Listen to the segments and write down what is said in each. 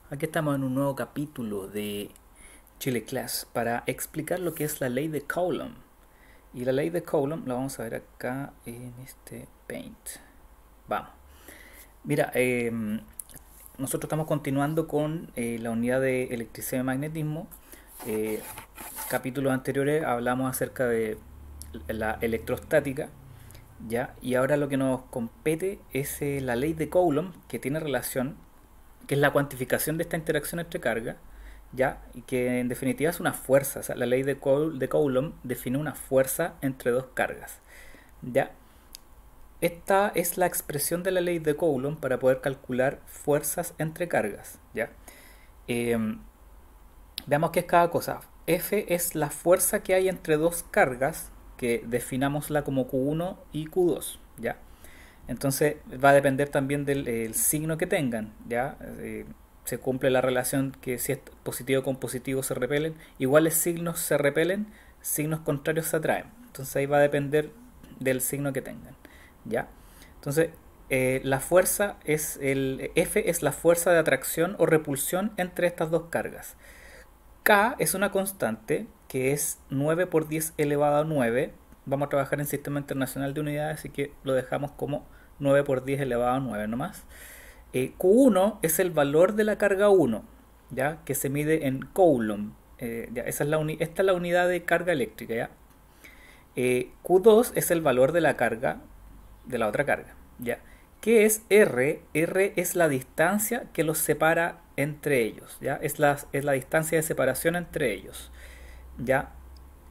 Aquí estamos en un nuevo capítulo de Chile Class para explicar lo que es la ley de Coulomb. Y la ley de Coulomb la vamos a ver acá en este Paint. Vamos. Mira, nosotros estamos continuando con la unidad de electricidad y magnetismo. Eh, Capítulos anteriores hablamos acerca de la electrostática, ¿ya? Y ahora lo que nos compete es la ley de Coulomb, que tiene relación, que es la cuantificación de esta interacción entre cargas, ¿ya? Y que en definitiva es una fuerza. O sea, la ley de Coulomb define una fuerza entre dos cargas, ¿ya? Esta es la expresión de la ley de Coulomb para poder calcular fuerzas entre cargas, ¿ya? Eh, Veamos qué es cada cosa. F es la fuerza que hay entre dos cargas, que definámosla como Q1 y Q2, ¿ya? Entonces va a depender también del signo que tengan, ¿ya? Se cumple la relación que si es positivo con positivo se repelen, iguales signos se repelen, signos contrarios se atraen. Entonces ahí va a depender del signo que tengan, ¿ya? Entonces la fuerza es el F es la fuerza de atracción o repulsión entre estas dos cargas. K es una constante que es 9 por 10 elevado a 9. Vamos a trabajar en sistema internacional de unidades, así que lo dejamos como 9 por 10 elevado a 9 nomás. Q1 es el valor de la carga 1, ¿ya? Que se mide en Coulomb. Esta es la unidad de carga eléctrica, ¿ya? Q2 es el valor de la carga de la otra carga, ¿ya? ¿Qué es R? R es la distancia que los separa entre ellos, ¿ya? Es la distancia de separación entre ellos, ¿ya?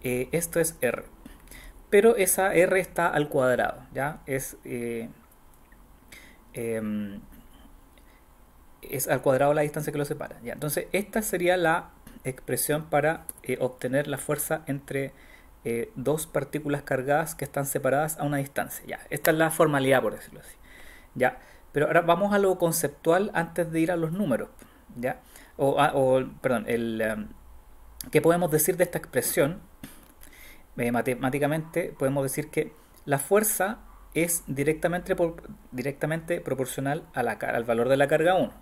Esto es R. Pero esa R está al cuadrado, ¿ya? Eh, es al cuadrado la distancia que los separa, ¿ya? Entonces, esta sería la expresión para obtener la fuerza entre dos partículas cargadas que están separadas a una distancia, ¿ya? Esta es la formalidad, por decirlo así. ¿Ya? Pero ahora vamos a lo conceptual antes de ir a los números, ¿ya? Perdón, ¿qué podemos decir de esta expresión? Matemáticamente podemos decir que la fuerza es directamente proporcional a al valor de la carga 1.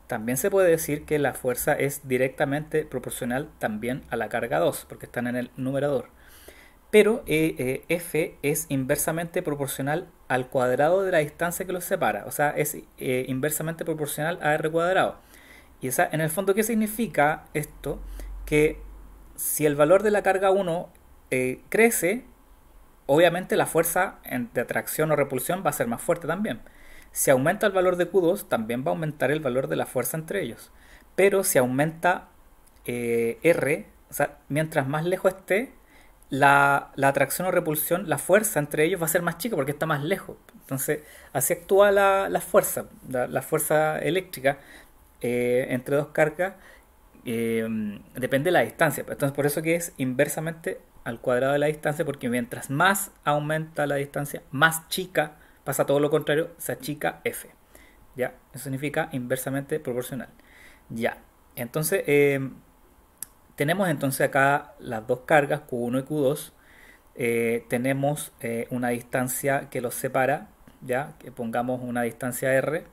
También se puede decir que la fuerza es directamente proporcional también a la carga 2, porque están en el numerador. Pero F es inversamente proporcional al cuadrado de la distancia que los separa. O sea, es inversamente proporcional a R cuadrado. Y esa, en el fondo, ¿qué significa esto? Que si el valor de la carga 1 crece, obviamente la fuerza de atracción o repulsión va a ser más fuerte también. Si aumenta el valor de Q2, también va a aumentar el valor de la fuerza entre ellos. Pero si aumenta R, o sea, mientras más lejos esté, la atracción o repulsión, la fuerza entre ellos va a ser más chica porque está más lejos. Entonces, así actúa la fuerza, la fuerza eléctrica entre dos cargas, depende de la distancia. Entonces, por eso que es inversamente al cuadrado de la distancia, porque mientras más aumenta la distancia, más chica, pasa todo lo contrario, se achica F. ¿Ya? Eso significa inversamente proporcional. Ya. Entonces, tenemos entonces acá las dos cargas, Q1 y Q2. Tenemos una distancia que los separa, ya que pongamos una distancia R.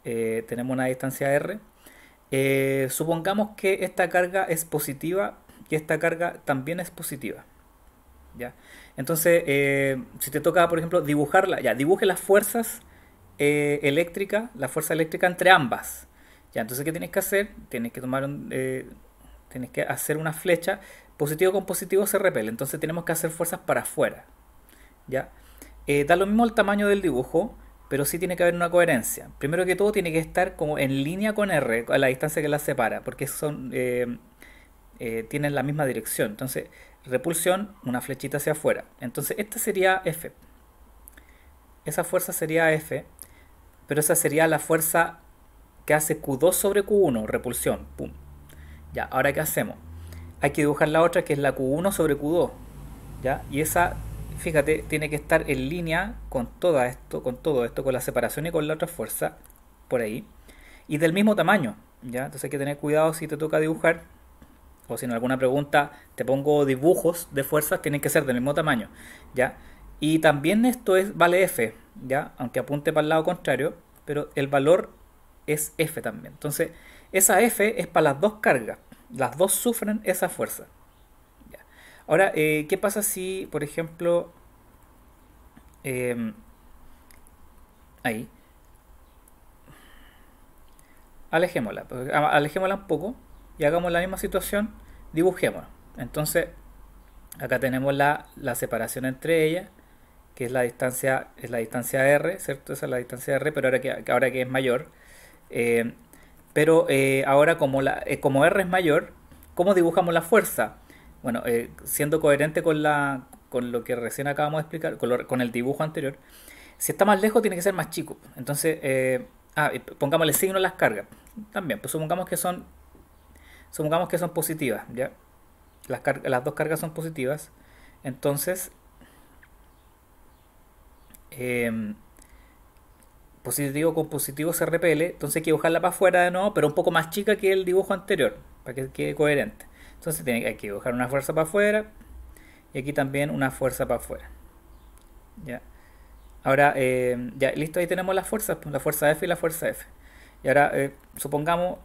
Tenemos una distancia R. Supongamos que esta carga es positiva y esta carga también es positiva. ¿Ya? Entonces, si te toca, por ejemplo, dibujarla, ya, dibuje las fuerzas eléctricas, la fuerza eléctrica entre ambas. Ya, entonces, ¿qué tienes que hacer? Tienes que hacer una flecha. Positivo con positivo se repele, entonces tenemos que hacer fuerzas para afuera. ¿Ya? Da lo mismo el tamaño del dibujo, pero sí tiene que haber una coherencia. Primero que todo, tiene que estar como en línea con R, a la distancia que las separa, porque tienen la misma dirección. Entonces, repulsión, una flechita hacia afuera. Entonces, esta sería F. Esa fuerza sería F, pero esa sería la fuerza que hace Q2 sobre Q1, repulsión. Pum. Ya, ahora ¿qué hacemos? Hay que dibujar la otra que es la Q1 sobre Q2. ¿Ya? Y esa, fíjate, tiene que estar en línea con todo esto, con la separación y con la otra fuerza, por ahí. Y del mismo tamaño. ¿Ya? Entonces hay que tener cuidado si te toca dibujar. O si en alguna pregunta te pongo dibujos de fuerzas, tienen que ser del mismo tamaño. ¿Ya? Y también vale F, ¿ya? Aunque apunte para el lado contrario, pero el valor es F también. Entonces, Esa F es para las dos cargas. Las dos sufren esa fuerza. Ya. Ahora, ¿qué pasa si, por ejemplo, eh, ahí, alejémosla un poco y hagamos la misma situación, dibujémosla. Entonces, acá tenemos la separación entre ellas, que es la distancia R, ¿cierto? Esa es la distancia R, pero ahora que es mayor. Eh, ahora como R es mayor, ¿cómo dibujamos la fuerza? Bueno, siendo coherente con lo que recién acabamos de explicar, con el dibujo anterior, si está más lejos tiene que ser más chico. Entonces, pongámosle signo a las cargas. También, pues supongamos que son positivas, ¿ya? Las dos cargas son positivas. Entonces, eh, positivo con positivo se repele, entonces hay que dibujarla para afuera de nuevo, pero un poco más chica que el dibujo anterior, para que quede coherente. Entonces hay que dibujar una fuerza para afuera y aquí también una fuerza para afuera. ¿Ya? Ahora, ya listo, ahí tenemos las fuerzas, pues, la fuerza F y la fuerza F. Y ahora, supongamos,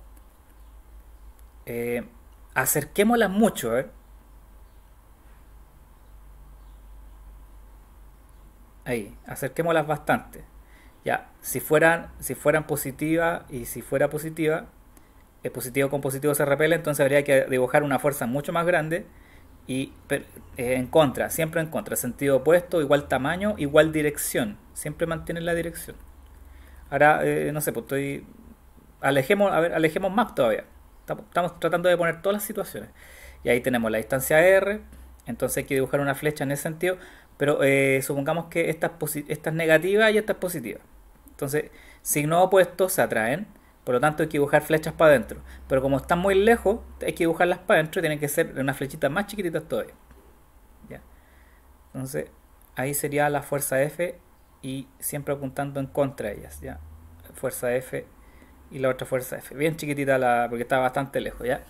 eh, acerquémoslas mucho, ahí, acerquémoslas bastante. Ya, si fueran positivas y si fuera positiva, el positivo con positivo se repele, entonces habría que dibujar una fuerza mucho más grande y en contra, siempre en contra, sentido opuesto, igual tamaño, igual dirección, siempre mantienen la dirección. Ahora, no sé, pues alejemos más todavía. Estamos tratando de poner todas las situaciones. Y ahí tenemos la distancia R, entonces hay que dibujar una flecha en ese sentido, pero supongamos que esta es negativa y esta es positiva. Entonces, signos opuestos se atraen, por lo tanto hay que dibujar flechas para adentro. Pero como están muy lejos, hay que dibujarlas para adentro y tienen que ser unas flechitas más chiquititas todavía. ¿Ya? Entonces, ahí sería la fuerza F y siempre apuntando en contra de ellas. ¿Ya? Fuerza F y la otra fuerza F. Bien chiquitita porque está bastante lejos. ¿Ya?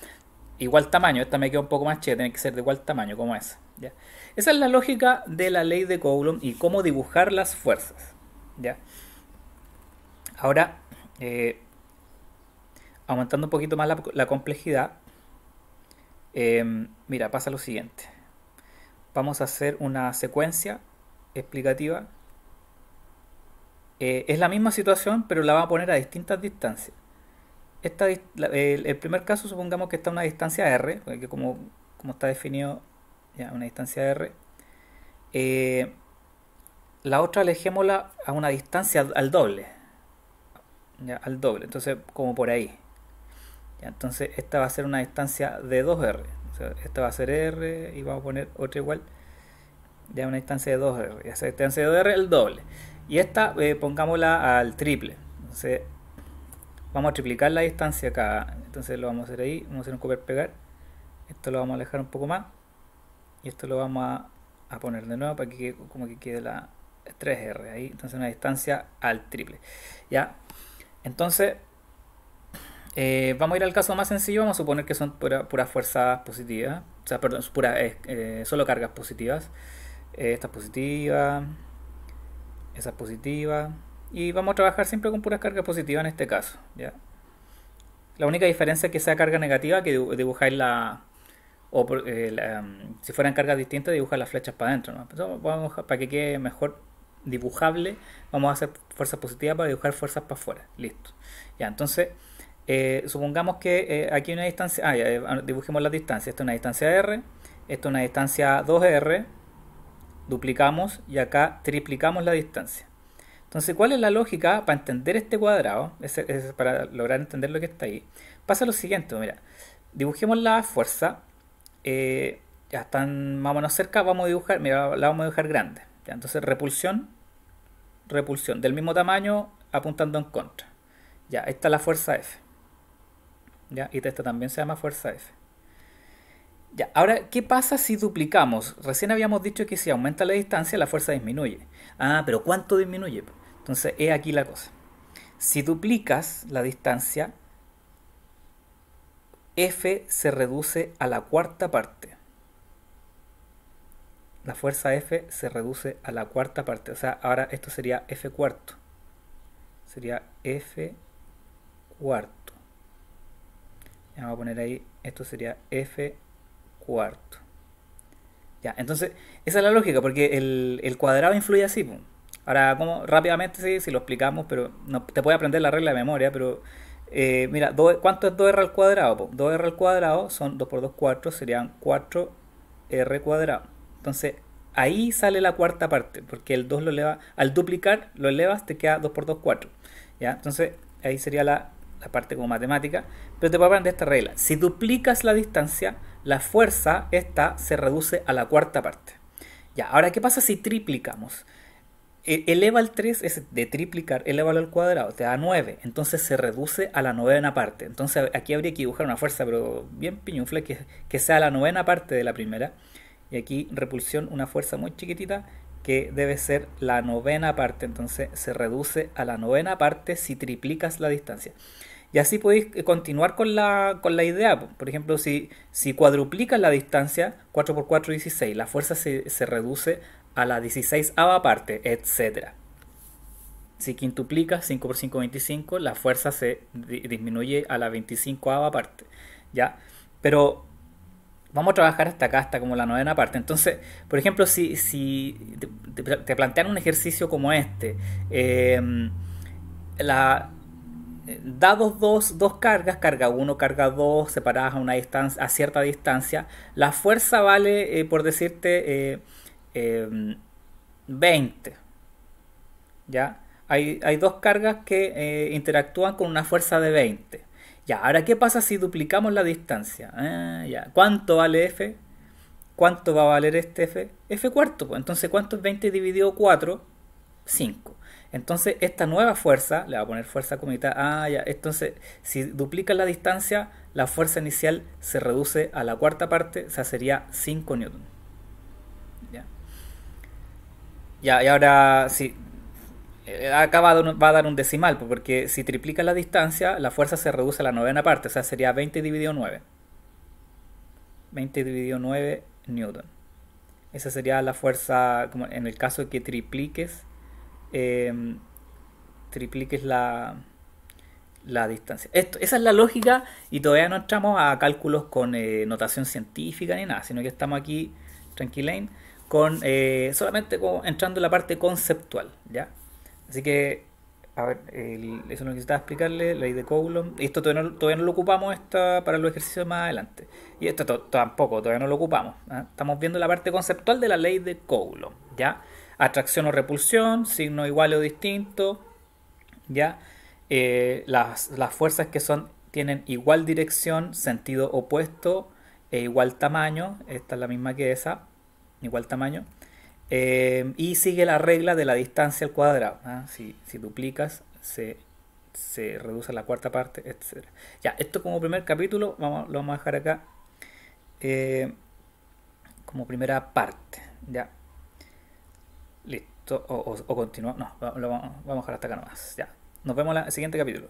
Igual tamaño, esta me queda un poco más chica, tiene que ser de igual tamaño como esa. ¿Ya? Esa es la lógica de la ley de Coulomb y cómo dibujar las fuerzas. ¿Ya? Ahora, aumentando un poquito más la complejidad, mira, pasa lo siguiente. Vamos a hacer una secuencia explicativa. Es la misma situación, pero la vamos a poner a distintas distancias. El primer caso, supongamos que está a una distancia R, porque como está definido, ya, una distancia R. La otra alejémosla a una distancia al doble. Ya, al doble, entonces como por ahí. Ya, entonces esta va a ser una distancia de 2R. O sea, esta va a ser R y vamos a poner otra igual. Ya una distancia de 2R. Ya esa distancia de 2R el doble. Y esta pongámosla al triple. Entonces vamos a triplicar la distancia acá. Entonces lo vamos a hacer ahí. Vamos a hacer un copiar pegar. Esto lo vamos a alejar un poco más. Y esto lo vamos a poner de nuevo para que como que quede la 3R ahí. Entonces una distancia al triple. Ya. Entonces vamos a ir al caso más sencillo. Vamos a suponer que son puras fuerzas positivas. O sea, perdón, solo cargas positivas. Esta es positiva. Esa es positiva. Y vamos a trabajar siempre con puras cargas positivas en este caso. ¿Ya? La única diferencia es que sea carga negativa, que dibujáis si fueran cargas distintas, dibujar las flechas para adentro, ¿no? Para que quede mejor dibujable, vamos a hacer fuerzas positivas para dibujar fuerzas para afuera. Listo. Ya, entonces, supongamos que aquí hay una distancia. Dibujemos las distancias. Esta es una distancia R, esta es una distancia 2R, duplicamos y acá triplicamos la distancia. Entonces, ¿cuál es la lógica para entender este cuadrado? Para lograr entender lo que está ahí. Pasa lo siguiente, mira, dibujemos la fuerza. Ya están más o menos cerca, vamos a dibujar, mira, la vamos a dibujar grande. ¿Ya? Entonces, repulsión, del mismo tamaño, apuntando en contra. Ya, esta es la fuerza F. ¿Ya? Y esta también se llama fuerza F. Ya, ahora, ¿qué pasa si duplicamos? Recién habíamos dicho que si aumenta la distancia, la fuerza disminuye. Ah, pero ¿cuánto disminuye? Entonces, es aquí la cosa. Si duplicas la distancia, F se reduce a la cuarta parte. La fuerza F se reduce a la cuarta parte. O sea, ahora esto sería F cuarto. Sería F cuarto. Vamos a poner ahí, esto sería f cuarto. Ya, entonces, esa es la lógica, porque el cuadrado influye así, po. Ahora, como rápidamente sí, si lo explicamos, pero no te puede aprender la regla de memoria, pero mira, ¿cuánto es 2r al cuadrado? Po? 2r al cuadrado son 2 por 2, 4, serían 4r cuadrado. Entonces, ahí sale la cuarta parte, porque el 2 lo eleva, al duplicar lo elevas, te queda 2 por 2, 4. ¿Ya? Entonces, ahí sería la parte como matemática, pero te puedo aprender esta regla. Si duplicas la distancia, la fuerza esta se reduce a la cuarta parte. Ya, ahora, ¿qué pasa si triplicamos? Eleva el 3 es de triplicar, elevalo al cuadrado, te da 9, entonces se reduce a la novena parte. Entonces aquí habría que dibujar una fuerza, pero bien piñufla, que sea la novena parte de la primera. Y aquí repulsión, una fuerza muy chiquitita, que debe ser la novena parte. Entonces se reduce a la novena parte si triplicas la distancia. Y así podéis continuar con la idea. Por ejemplo, si cuadruplicas la distancia, 4 por 4 16, la fuerza se reduce a la 16ª parte, etcétera. Si quintuplicas 5 por 5 25, la fuerza se disminuye a la 25ª parte. ¿Ya? Pero vamos a trabajar hasta acá, hasta como la novena parte. Entonces, por ejemplo, si te plantean un ejercicio como este, la, dados dos cargas, carga 1, carga 2, separadas a una distancia, a cierta distancia, la fuerza vale, por decirte, 20. ¿Ya? Hay dos cargas que interactúan con una fuerza de 20. Ya, ahora, ¿qué pasa si duplicamos la distancia? Ya. ¿Cuánto vale F? ¿Cuánto va a valer este F? F cuarto. Pues. Entonces, ¿cuánto es 20 dividido 4? 5. Entonces, esta nueva fuerza, le voy a poner fuerza comita. Ya. Entonces, si duplica la distancia, la fuerza inicial se reduce a la cuarta parte, o sea, sería 5 newton. ¿Ya? Ya, y ahora, sí, acá va a dar un decimal, porque si triplica la distancia, la fuerza se reduce a la novena parte, o sea, sería 20 dividido 9. 20 dividido 9 newton. Esa sería la fuerza, como en el caso de que eh, tripliques la distancia. Esa es la lógica y todavía no entramos a cálculos con notación científica ni nada, sino que estamos aquí tranquilain con solamente entrando en la parte conceptual, ¿ya? Así que, a ver, eso es lo que necesitaba explicarle, la ley de Coulomb. Y esto todavía no lo ocupamos para los ejercicios más adelante. Y esto tampoco, todavía no lo ocupamos. ¿Ah? Estamos viendo la parte conceptual de la ley de Coulomb, ¿ya? Atracción o repulsión, signo igual o distinto, ¿ya? Las fuerzas que tienen igual dirección, sentido opuesto e igual tamaño, esta es la misma que esa, igual tamaño, y sigue la regla de la distancia al cuadrado. ¿Ah? Si duplicas, se reduce a la cuarta parte, etc. Ya, esto como primer capítulo, lo vamos a dejar acá eh, como primera parte. Ya, listo. O continuamos. No, vamos a dejar hasta acá nomás. Ya, nos vemos en el siguiente capítulo.